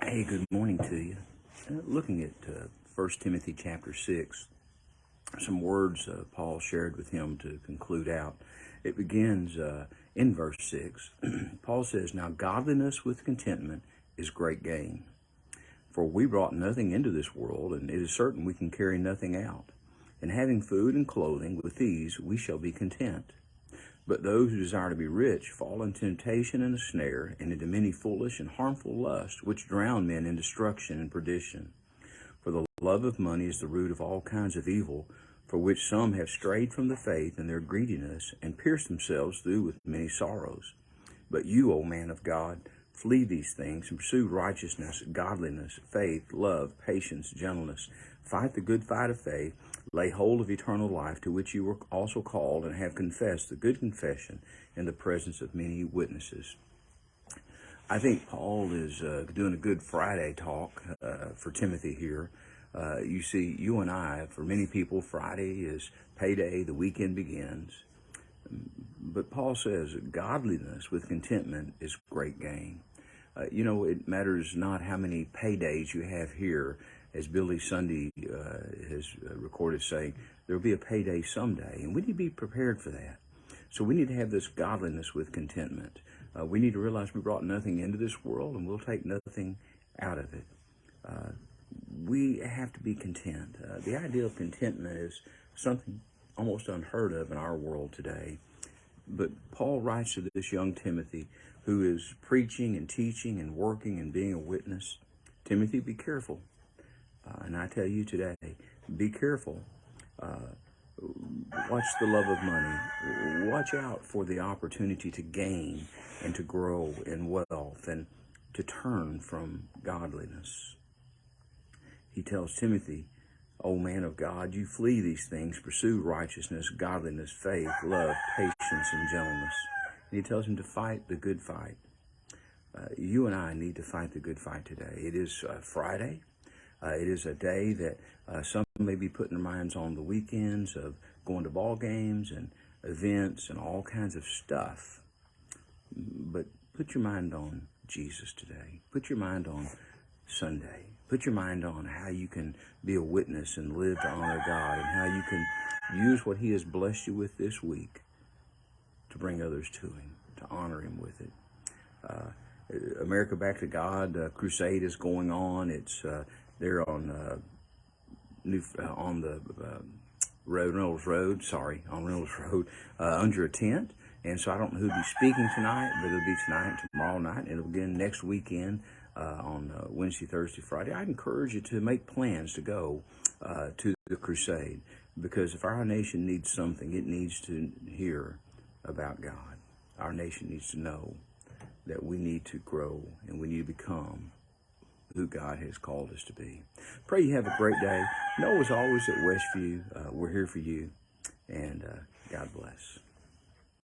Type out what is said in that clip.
Hey, good morning to you. Looking at 1 Timothy chapter 6, some words Paul shared with him to conclude out. It begins in verse 6. Paul says, "Now godliness with contentment is great gain. For we brought nothing into this world, and it is certain we can carry nothing out. And having food and clothing, with these we shall be content. But those who desire to be rich fall into temptation and a snare, and into many foolish and harmful lusts, which drown men in destruction and perdition. For the love of money is the root of all kinds of evil, for which some have strayed from the faith in their greediness, and pierced themselves through with many sorrows. But you, O man of God, flee these things, and pursue righteousness, godliness, faith, love, patience, gentleness. Fight the good fight of faith. Lay hold of eternal life, to which you were also called, and have confessed the good confession in the presence of many witnesses." I think Paul is doing a good Friday talk for Timothy here. You see, you and I, for many people, Friday is payday, the weekend begins. But Paul says, godliness with contentment is great gain. It matters not how many paydays you have here. As Billy Sunday has recorded saying, there will be a payday someday, and we need to be prepared for that. So we need to have this godliness with contentment. We need to realize we brought nothing into this world, and we'll take nothing out of it. We have to be content. The idea of contentment is something almost unheard of in our world today. But Paul writes to this young Timothy, who is preaching and teaching and working and being a witness. Timothy, be careful. And I tell you today, be careful. Watch the love of money. Watch out for the opportunity to gain and to grow in wealth and to turn from godliness. He tells Timothy, "O man of God, you flee these things, pursue righteousness, godliness, faith, love, patience, and gentleness." And he tells him to fight the good fight. You and I need to fight the good fight today. It is Friday. It is a day that some may be putting their minds on the weekends of going to ball games and events and all kinds of stuff. But put your mind on Jesus today. Put your mind on Sunday. Put your mind on how you can be a witness and live to honor God, and how you can use what He has blessed you with this week to bring others to Him, to honor Him with it. America Back to God crusade is going on. It's they're on the Reynolds Road, under a tent. And so I don't know who'll be speaking tonight, but it'll be tonight, tomorrow night, and it'll begin next weekend on Wednesday, Thursday, Friday. I'd encourage you to make plans to go to the crusade, because if our nation needs something, it needs to hear about God. Our nation needs to know that we need to grow and we need to become who God has called us to be. Pray you have a great day. Know, as always, at Westview, we're here for you, and God bless.